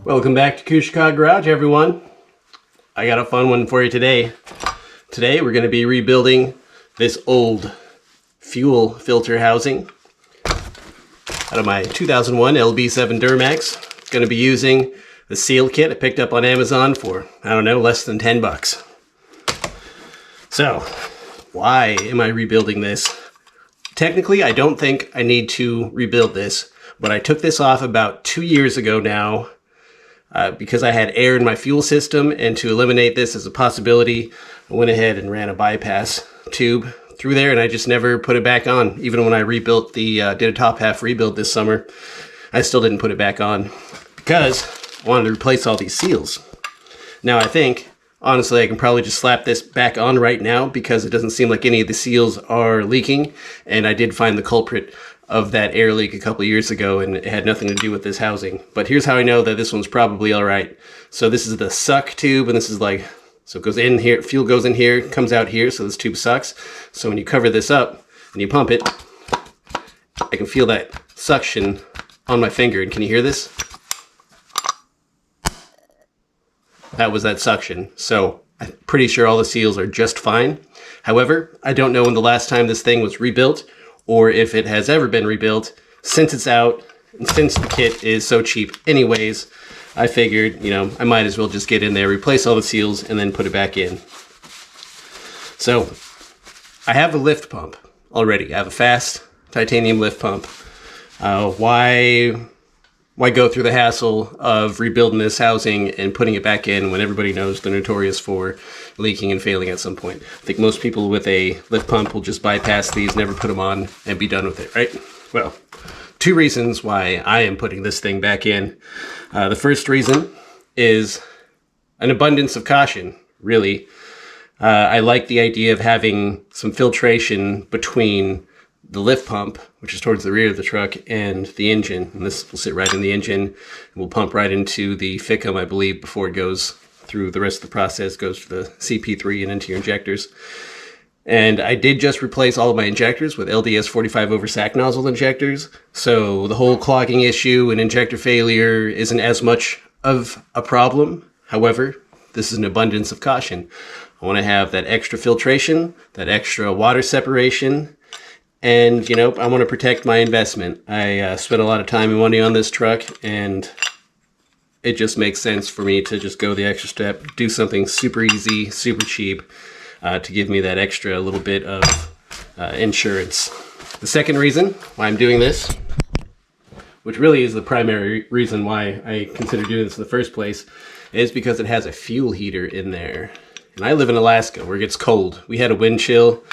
Welcome back to Kushka Garage, everyone. I got a fun one for you today. Today we're going to be rebuilding this old fuel filter housing out of my 2001 LB7 Duramax. Going to be using the seal kit I picked up on Amazon for, I don't know, less than 10 bucks. So, why am I rebuilding this? Technically, I don't think I need to rebuild this, but I took this off about 2 years ago now. Because I had air in my fuel system, and to eliminate this as a possibility, I went ahead and ran a bypass tube through there, and I just never put it back on. Even when I rebuilt did a top half rebuild this summer, I still didn't put it back on because I wanted to replace all these seals. Now I think, honestly, I can probably just slap this back on right now because it doesn't seem like any of the seals are leaking, and I did find the culprit of that air leak a couple years ago, and it had nothing to do with this housing. But here's how I know that this one's probably all right. So this is the suck tube, and this is like, so it goes in here, fuel goes in here, comes out here, so this tube sucks. So when you cover this up and you pump it, I can feel that suction on my finger. And can you hear this? That was that suction. So I'm pretty sure all the seals are just fine. However, I don't know when the last time this thing was rebuilt, or if it has ever been rebuilt. Since it's out, and since the kit is so cheap anyways, I figured, I might as well just get in there, replace all the seals, and then put it back in. So, I have a lift pump already. I have a fast titanium lift pump. Why go through the hassle of rebuilding this housing and putting it back in when everybody knows they're notorious for leaking and failing at some point? I think most people with a lift pump will just bypass these, never put them on, and be done with it, right? Well, two reasons why I am putting this thing back in. The first reason is an abundance of caution, really. I like the idea of having some filtration between the lift pump, which is towards the rear of the truck, and the engine. And this will sit right in the engine and will pump right into the FICM, I believe, before it goes through the rest of the process, goes to the CP3 and into your injectors. And I did just replace all of my injectors with LDS 45 over sack nozzle injectors. So the whole clogging issue and injector failure isn't as much of a problem. However, this is an abundance of caution. I want to have that extra filtration, that extra water separation. And, I want to protect my investment. I spent a lot of time and money on this truck, and it just makes sense for me to just go the extra step, do something super easy, super cheap, to give me that extra little bit of insurance. The second reason why I'm doing this, which really is the primary reason why I consider doing this in the first place, is because it has a fuel heater in there. And I live in Alaska where it gets cold. We had a wind chill.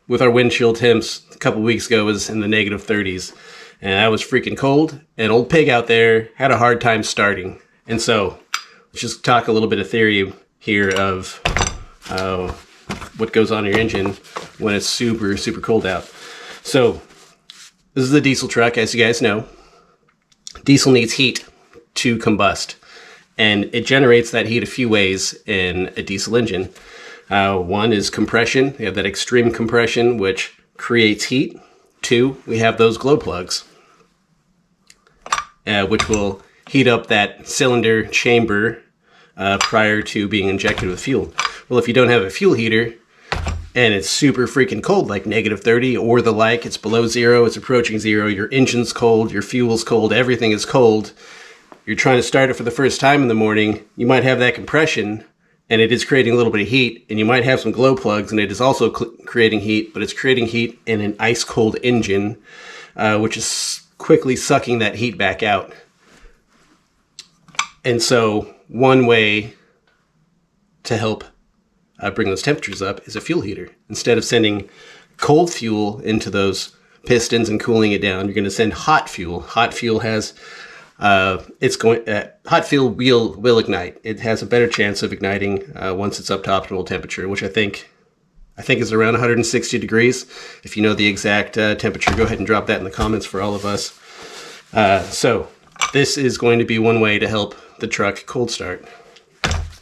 With our wind chill temps a couple weeks ago, was in the negative 30s, and I was freaking cold, and old pig out there had a hard time starting. And so let's just talk a little bit of theory here of what goes on in your engine when it's super, super cold out. So this is a diesel truck, as you guys know. Diesel needs heat to combust, and it generates that heat a few ways in a diesel engine. One is compression. We have that extreme compression, which creates heat. Two, we have those glow plugs, which will heat up that cylinder chamber prior to being injected with fuel. Well, if you don't have a fuel heater and it's super freaking cold, like negative 30 or the like, it's below zero, it's approaching zero, your engine's cold, your fuel's cold, everything is cold, you're trying to start it for the first time in the morning, you might have that compression, and it is creating a little bit of heat, and you might have some glow plugs, and it is also creating heat, but it's creating heat in an ice-cold engine, which is quickly sucking that heat back out. And so one way to help bring those temperatures up is a fuel heater. Instead of sending cold fuel into those pistons and cooling it down, you're going to send hot fuel. Hot fuel has hot fuel will ignite. It has a better chance of igniting once it's up to optimal temperature, which I think is around 160 degrees. If you know the exact temperature, go ahead and drop that in the comments for all of us. So this is going to be one way to help the truck cold start.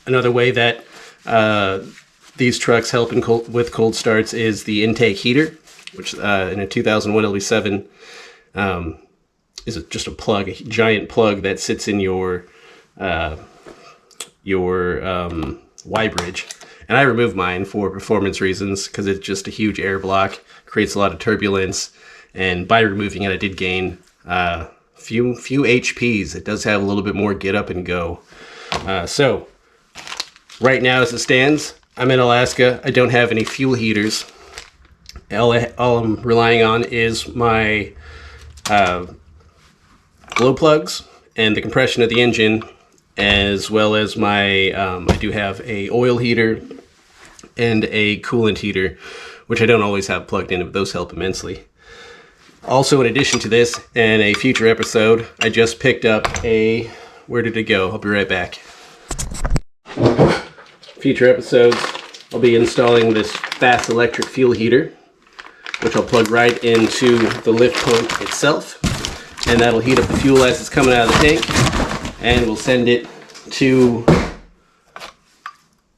Another way that these trucks help with cold starts is the intake heater, which in a 2001 LB7 is just a plug, a giant plug that sits in your Y bridge. And I removed mine for performance reasons because it's just a huge air block, creates a lot of turbulence. And by removing it, I did gain few HPs. It does have a little bit more get up and go. So right now as it stands, I'm in Alaska. I don't have any fuel heaters. All I'm relying on is my glow plugs and the compression of the engine, as well as my, I do have a oil heater and a coolant heater, which I don't always have plugged in, but those help immensely. Also, in addition to this, in a future episode, I just picked up a, where did it go? I'll be right back. Future episodes, I'll be installing this fast electric fuel heater, which I'll plug right into the lift pump itself. And that'll heat up the fuel as it's coming out of the tank. And we'll send it to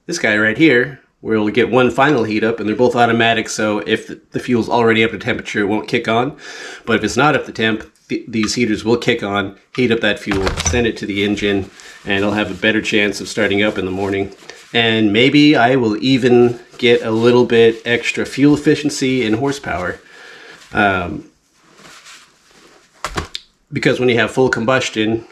this guy right here, where we'll get one final heat up, and they're both automatic, so if the fuel's already up to temperature, it won't kick on. But if it's not up to temp, these heaters will kick on, heat up that fuel, send it to the engine, and it'll have a better chance of starting up in the morning. And maybe I will even get a little bit extra fuel efficiency and horsepower. Because when you have full combustion,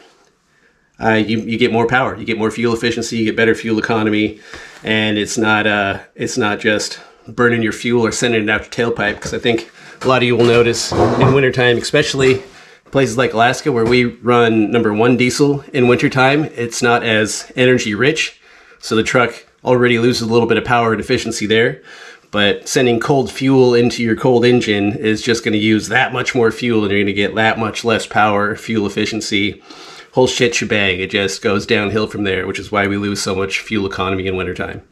you get more power, you get more fuel efficiency, you get better fuel economy, and it's not just burning your fuel or sending it out your tailpipe. Because I think a lot of you will notice in wintertime, especially places like Alaska where we run #1 diesel in wintertime, it's not as energy rich, so the truck already loses a little bit of power and efficiency there. But sending cold fuel into your cold engine is just going to use that much more fuel, and you're going to get that much less power, fuel efficiency, whole shit shebang. It just goes downhill from there, which is why we lose so much fuel economy in wintertime.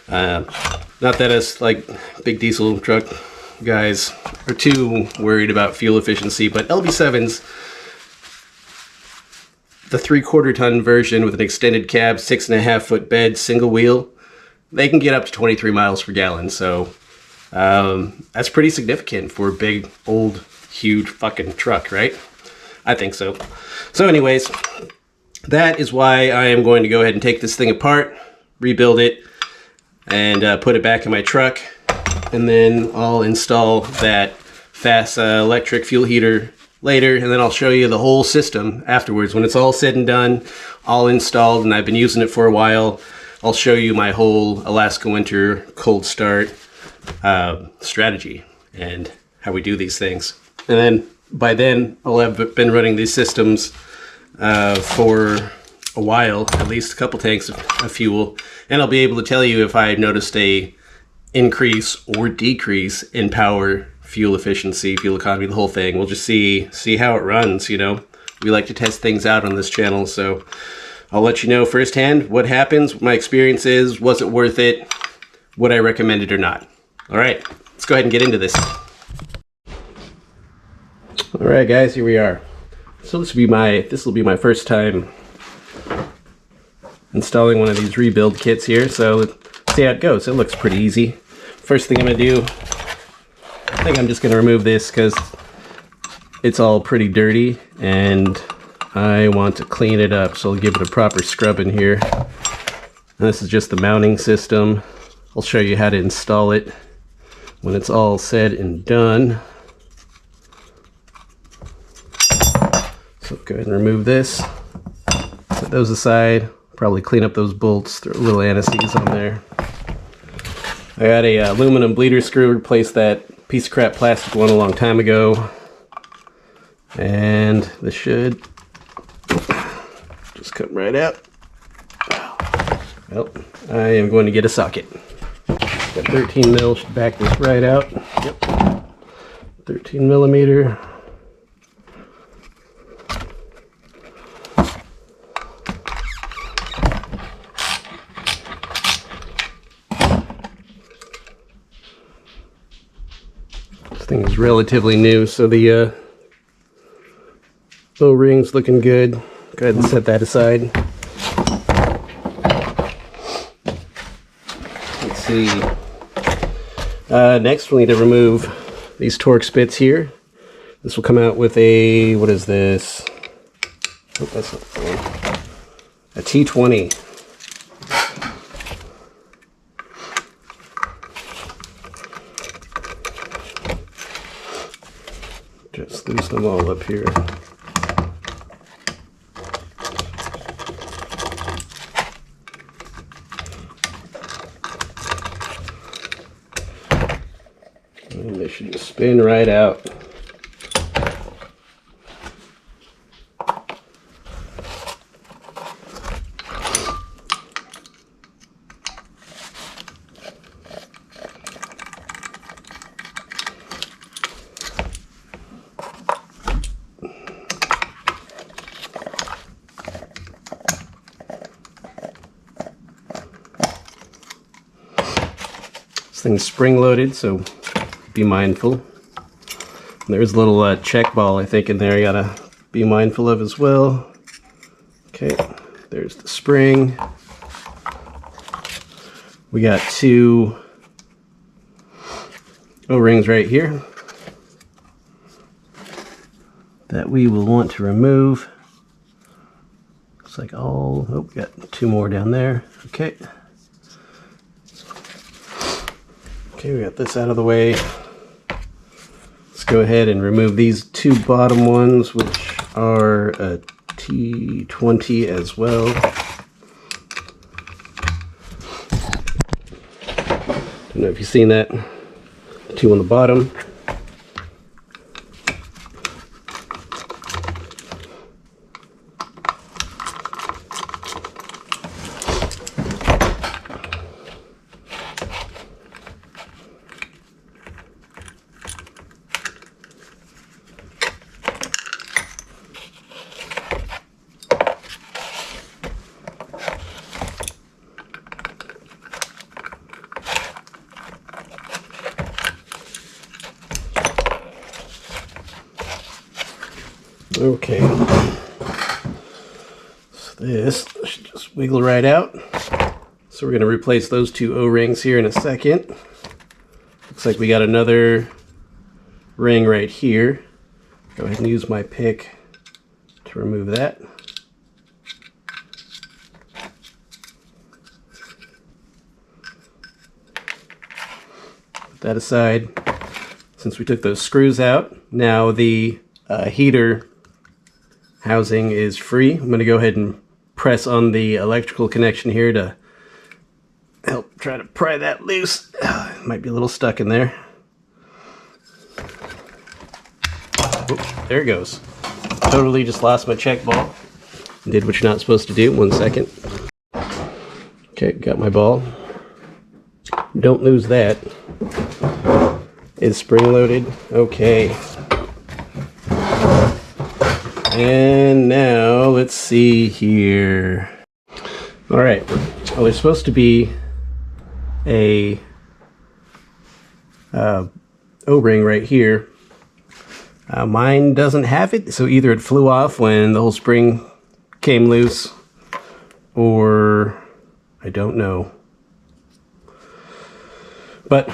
Not that us like big diesel truck guys are too worried about fuel efficiency, but LB7's, the 3/4 ton version with an extended cab, 6.5 foot bed, single wheel, they can get up to 23 miles per gallon. So that's pretty significant for a big, old, huge fucking truck, right? I think so. So anyways, that is why I am going to go ahead and take this thing apart, rebuild it, and put it back in my truck. And then I'll install that fast electric fuel heater later, and then I'll show you the whole system afterwards. When it's all said and done, all installed, and I've been using it for a while, I'll show you my whole Alaska winter cold start strategy and how we do these things. And then by then, I'll have been running these systems for a while, at least a couple tanks of fuel, and I'll be able to tell you if I noticed a increase or decrease in power, fuel efficiency, fuel economy, the whole thing. We'll just see how it runs, you know. We like to test things out on this channel, so I'll let you know firsthand what happens, what my experience is, was it worth it, would I recommend it or not. All right, let's go ahead and get into this. All right, guys, here we are. So this will be my first time installing one of these rebuild kits here. So let's see how it goes. It looks pretty easy. First thing I'm gonna do, I think I'm just gonna remove this because it's all pretty dirty and I want to clean it up. So I'll give it a proper scrub in here. And this is just the mounting system. I'll show you how to install it when it's all said and done. So go ahead and remove this. Set those aside. Probably clean up those bolts. Throw a little anti-seize on there. I got a aluminum bleeder screw. Replaced that piece of crap plastic one a long time ago. And this should just come right out. Well, I am going to get a socket. Got 13 mil, should back this right out. Yep. 13 millimeter. This thing is relatively new, so the O-ring's looking good. Go ahead and set that aside. Let's see. Next we'll need to remove these torque spits here. This will come out with a, what is this? Oh, that's not the one. A T20. Just loosen them all up here. And they should just spin right out. This thing's spring loaded, so be mindful. There's a little check ball, I think, in there you gotta be mindful of as well. Okay, there's the spring. We got 2 O-rings right here that we will want to remove. Looks like all, oh, we got 2 more down there. Okay. Okay, we got this out of the way. Let's go ahead and remove these 2 bottom ones, which are a T20 as well. Don't know if you've seen that. 2 on the bottom. Okay, so this should just wiggle right out. So we're going to replace those 2 O-rings here in a second. Looks like we got another ring right here. Go ahead and use my pick to remove that. Put that aside. Since we took those screws out, now the heater housing is free. I'm going to go ahead and press on the electrical connection here to help try to pry that loose. It might be a little stuck in there. Oh, there it goes. Totally just lost my check ball. Did what you're not supposed to do. 1 second. Okay, got my ball. Don't lose that. It's spring loaded. Okay. And now let's see here. All right. Well, there's supposed to be a O-ring right here. Mine doesn't have it, so either it flew off when the whole spring came loose, or I don't know. But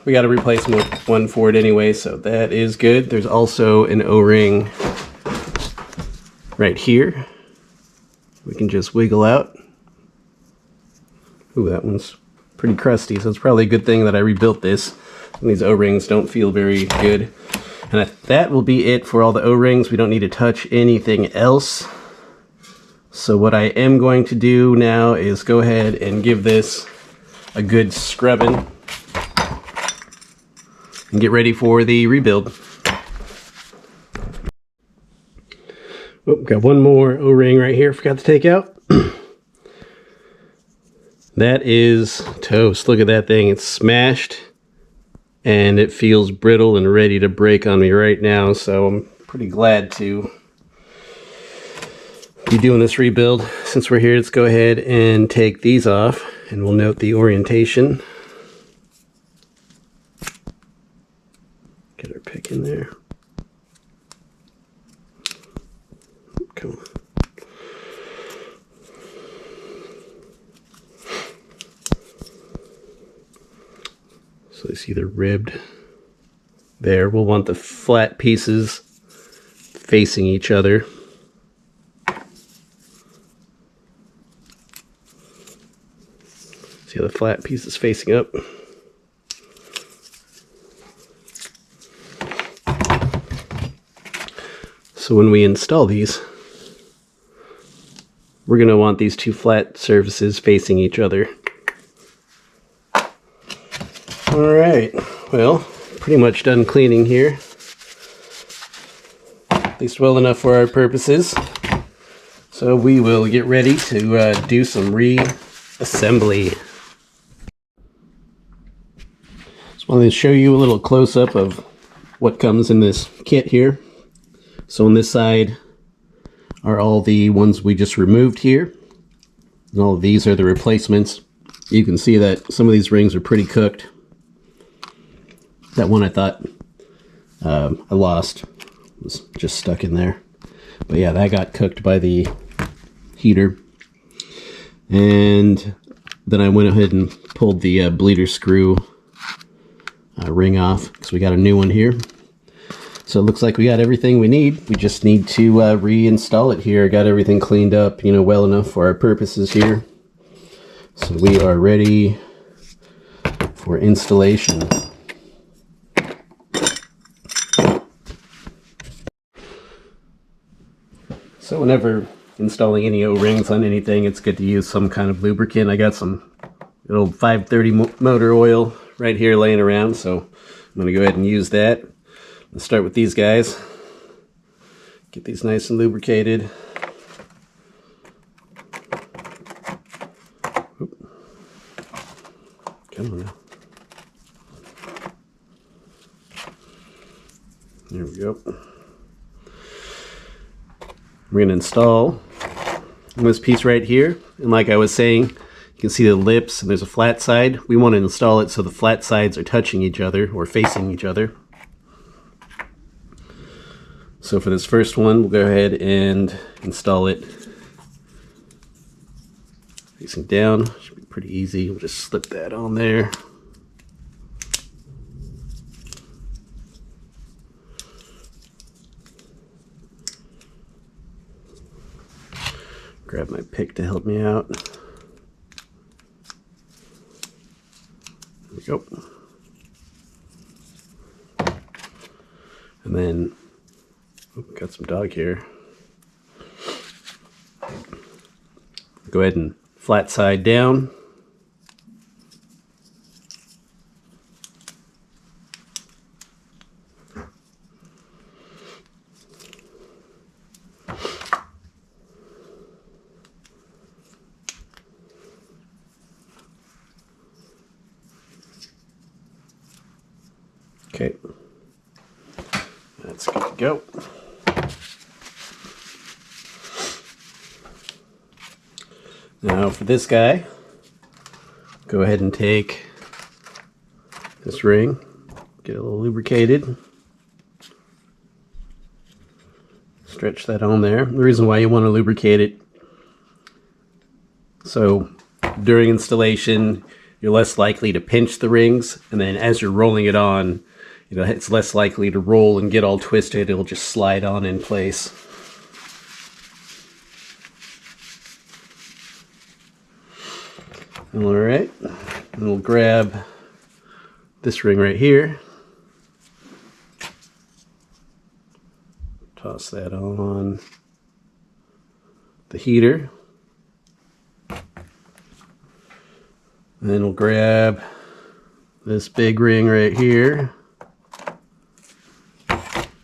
we got to replace one for it anyway, so that is good. There's also an O-ring right here. We can just wiggle out. Ooh, that one's pretty crusty, so it's probably a good thing that I rebuilt this. And these O-rings don't feel very good. And that will be it for all the O-rings. We don't need to touch anything else. So what I am going to do now is go ahead and give this a good scrubbing and get ready for the rebuild. Oh, got one more O-ring right here, forgot to take out. That is toast. Look at that thing, it's smashed and it feels brittle and ready to break on me right now, so I'm pretty glad to be doing this rebuild. Since we're here, let's go ahead and take these off and we'll note the orientation. Get our pick in there. Come on. So it's either ribbed there. We'll want the flat pieces facing each other. See how the flat piece is facing up. So when we install these, we're going to want these two flat surfaces facing each other. Alright, well, pretty much done cleaning here. At least well enough for our purposes. So we will get ready to do some reassembly. Just wanted to show you a little close-up of what comes in this kit here. So on this side are all the ones we just removed here. And all of these are the replacements. You can see that some of these rings are pretty cooked. That one I thought I lost. It was just stuck in there. But yeah, that got cooked by the heater. And then I went ahead and pulled the bleeder screw ring off because we got a new one here. So it looks like we got everything we need. We just need to reinstall it here. Got everything cleaned up, you know, well enough for our purposes here. So we are ready for installation. So whenever installing any O-rings on anything, it's good to use some kind of lubricant. I got some old 530 motor oil right here laying around, so I'm going to go ahead and use that. Let's start with these guys. Get these nice and lubricated. Oop. Come on now. There we go. We're going to install this piece right here. And like I was saying, you can see the lips and there's a flat side. We want to install it so the flat sides are touching each other or facing each other. So for this first one, we'll go ahead and install it facing down. Should be pretty easy. We'll just slip that on there. Grab my pick to help me out. There we go. And then, got some dog hair. Go ahead and flat side down. Okay, that's good to go. Now for this guy, go ahead and take this ring, get it a little lubricated, stretch that on there. The reason why you want to lubricate it, so during installation, you're less likely to pinch the rings, and then as you're rolling it on, you know, it's less likely to roll and get all twisted. It'll just slide on in place. All right, and we'll grab this ring right here. Toss that on the heater. And then we'll grab this big ring right here.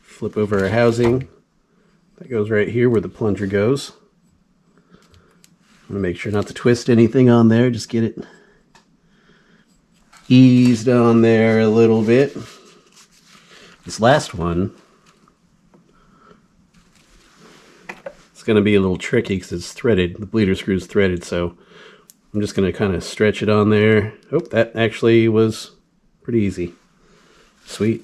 Flip over our housing. That goes right here where the plunger goes. I'm going to make sure not to twist anything on there. Just get it eased on there a little bit. This last one, it's going to be a little tricky because it's threaded. The bleeder screw is threaded, so I'm just going to kind of stretch it on there. Oh, that actually was pretty easy. Sweet.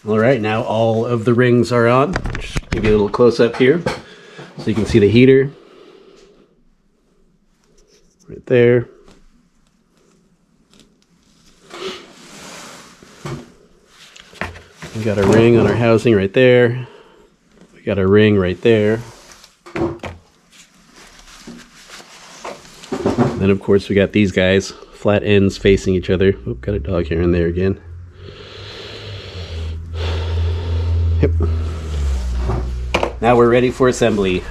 All right, now all of the rings are on. Just give you a little close up here so you can see the heater right there. We got our ring on our housing right there. got our ring right there. Then of course we got these guys, flat ends facing each other. Oop, got a dog hair in there again. Yep. Now we're ready for assembly.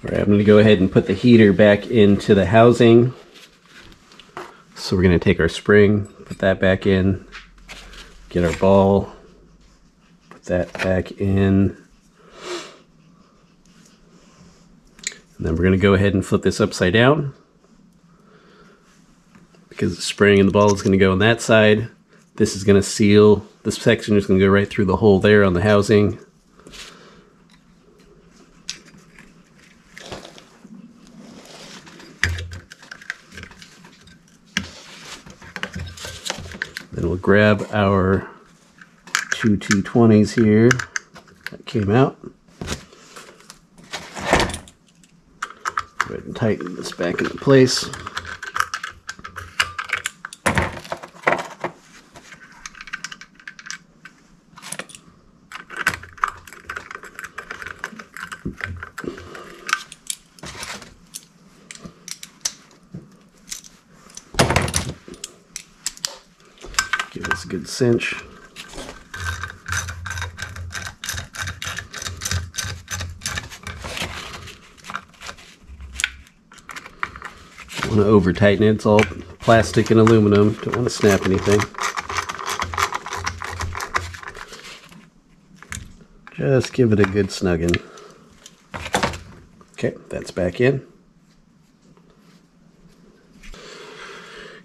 Alright, I'm going to go ahead and put the heater back into the housing. So we're going to take our spring, put that back in, get our ball, put that back in. And then we're going to go ahead and flip this upside down, because the spring and the ball is going to go on that side. This is going to seal, this section is going to go right through the hole there on the housing. Then we'll grab our two 220s here that came out. Go ahead and tighten this back into place. Give this a good cinch. Don't want to over tighten it. It's all plastic and aluminum. Don't want to snap anything. Just give it a good snugging. Okay, that's back in.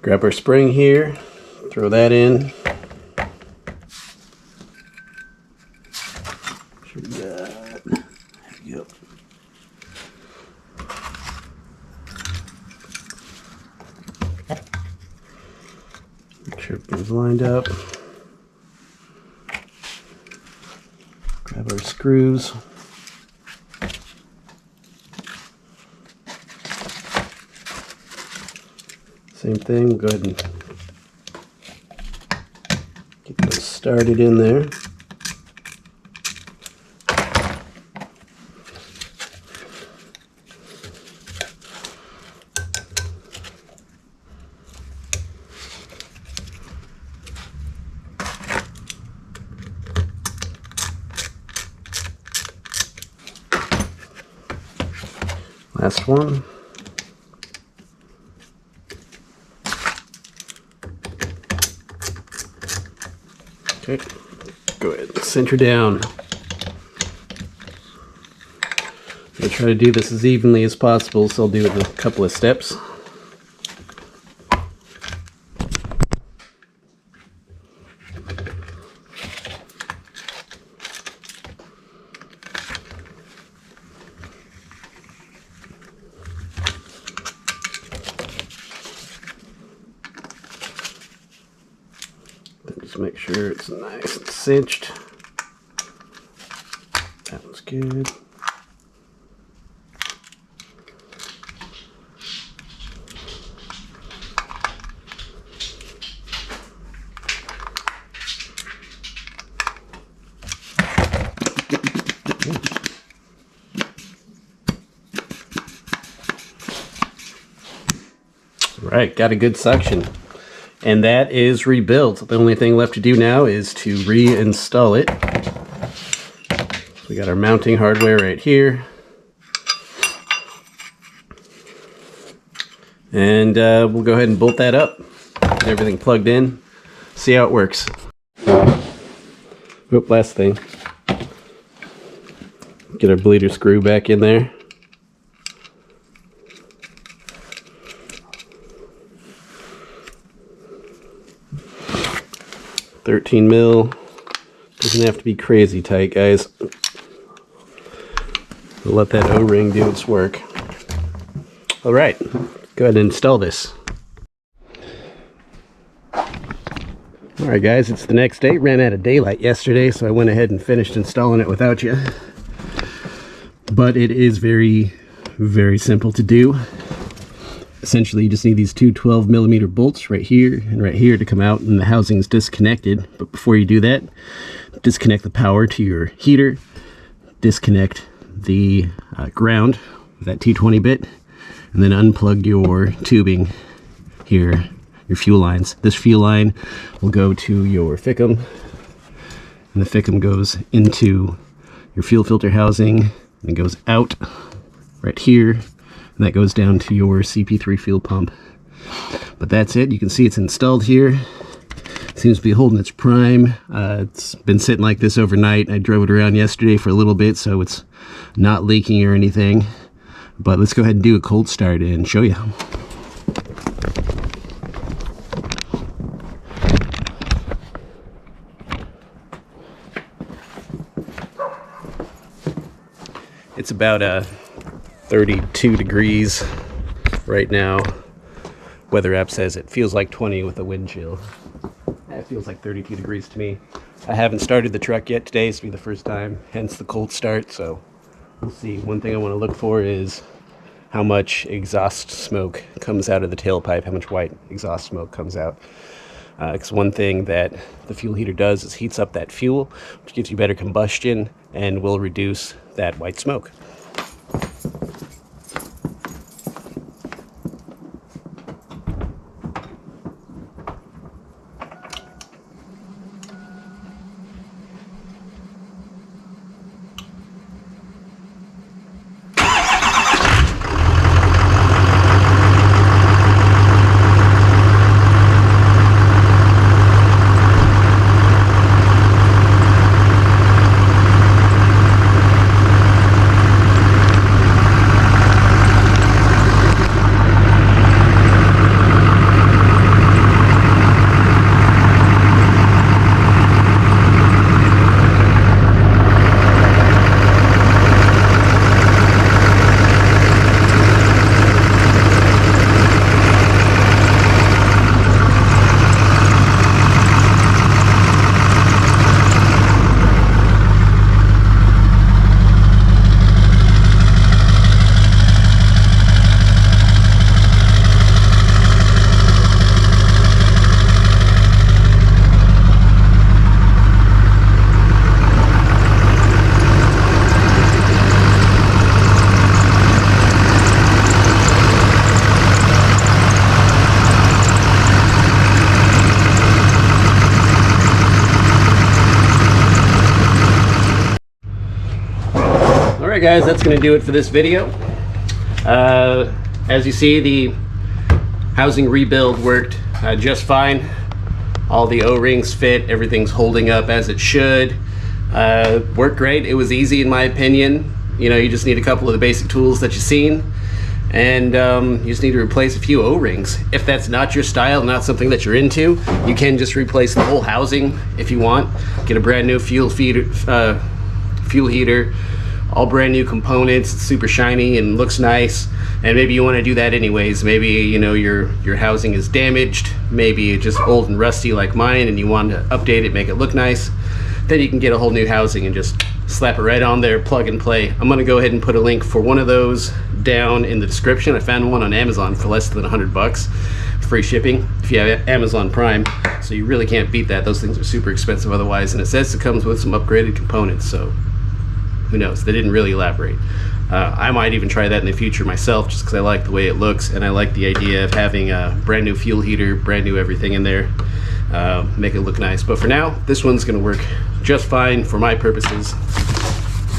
Grab our spring here, throw that in. There we go. Make sure everything's lined up. Grab our screws. Same thing, we'll go ahead and get those started in there. Last one. Okay, go ahead and center down. I'm going to try to do this as evenly as possible, so I'll do it in a couple of steps. Just make sure it's nice and cinched. That one's good. All right, got a good suction. And that is rebuilt. The only thing left to do now is to reinstall it. So we got our mounting hardware right here. And we'll go ahead and bolt that up. Get everything plugged in. See how it works. Oop, last thing. Get our bleeder screw back in there. $13 doesn't have to be crazy tight, guys. We'll let that O-ring do its work. All right, go ahead and install this. All right, guys, it's the next day. Ran out of daylight yesterday, so I went ahead and finished installing it without you. But it is very, very simple to do. Essentially, you just need these two 12mm bolts right here and right here to come out, and the housing is disconnected. But before you do that, disconnect the power to your heater, disconnect the ground with that T20 bit, and then unplug your tubing here, your fuel lines. This fuel line will go to your FICM, and the FICM goes into your fuel filter housing and goes out right here, and that goes down to your CP3 fuel pump. But that's it. You can see it's installed here. Seems to be holding its prime. It's been sitting like this overnight. I drove it around yesterday for a little bit, so it's not leaking or anything. But let's go ahead and do a cold start and show you. It's about 32 degrees right now. Weather app says it feels like 20 with a wind chill. It feels like 32 degrees to me. I haven't started the truck yet today. This will be the first time, hence the cold start, so we'll see. One thing I want to look for is how much exhaust smoke comes out of the tailpipe, how much white exhaust smoke comes out. Because one thing that the fuel heater does is heats up that fuel, which gives you better combustion and will reduce that white smoke. Alright guys, that's going to do it for this video. As you see, the housing rebuild worked just fine. All the O-rings fit, everything's holding up as it should. Worked great. It was easy in my opinion. You know, you just need a couple of the basic tools that you've seen, and you just need to replace a few O-rings. If that's not your style, not something that you're into, you can just replace the whole housing if you want. Get a brand new fuel heater, all brand new components, it's super shiny and looks nice. And maybe you want to do that anyways. Maybe, you know, your housing is damaged, maybe it's just old and rusty like mine, and you want to update it, make it look nice. Then you can get a whole new housing and just slap it right on there, plug and play. I'm gonna go ahead and put a link for one of those down in the description. I found one on Amazon for less than $100, free shipping if you have Amazon Prime, so you really can't beat that. Those things are super expensive otherwise, and it says it comes with some upgraded components, so who knows? They didn't really elaborate. I might even try that in the future myself, just because I like the way it looks, and I like the idea of having a brand new fuel heater, brand new everything in there, make it look nice. But for now, this one's gonna work just fine for my purposes.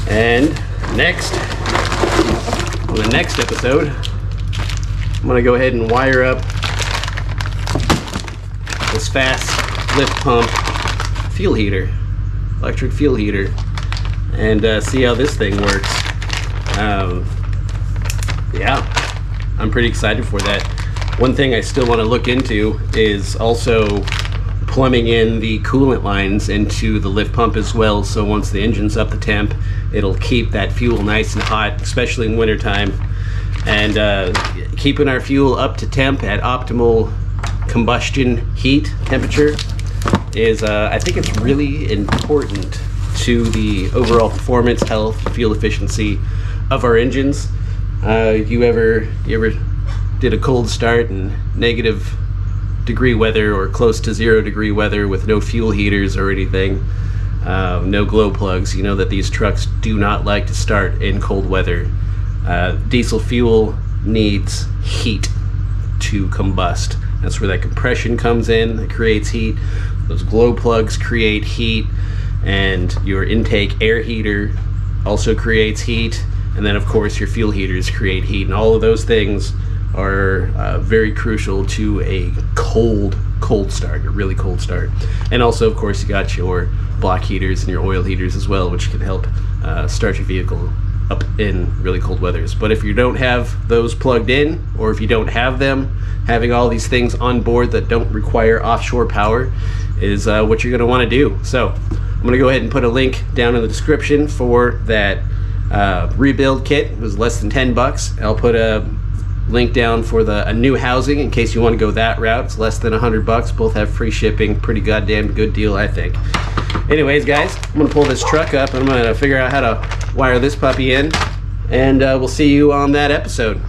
And next, on the next episode, I'm gonna go ahead and wire up this fast lift pump fuel heater, electric fuel heater, and see how this thing works. Yeah, I'm pretty excited for that. One thing I still want to look into is also plumbing in the coolant lines into the lift pump as well, so once the engine's up to temp, it'll keep that fuel nice and hot, especially in wintertime. And keeping our fuel up to temp at optimal combustion heat temperature is, I think it's really important to the overall performance, health, fuel efficiency of our engines. You ever did a cold start in -degree weather or close to 0 degree weather with no fuel heaters or anything? no glow plugs. You know that these trucks do not like to start in cold weather. Diesel fuel needs heat to combust. That's where that compression comes in. It creates heat. Those glow plugs create heat, and your intake air heater also creates heat. And then, of course, your fuel heaters create heat, and all of those things are very crucial to a cold start, a really cold start. And also, of course, you got your block heaters and your oil heaters as well, which can help start your vehicle up in really cold weathers. But if you don't have those plugged in, or if you don't have them, having all these things on board that don't require offshore power is what you're going to want to do. So I'm going to go ahead and put a link down in the description for that rebuild kit. It was less than $10. I'll put a link down for a new housing in case you want to go that route. It's less than $100. Both have free shipping. Pretty goddamn good deal, I think. Anyways, guys, I'm going to pull this truck up and I'm going to figure out how to wire this puppy in, and we'll see you on that episode.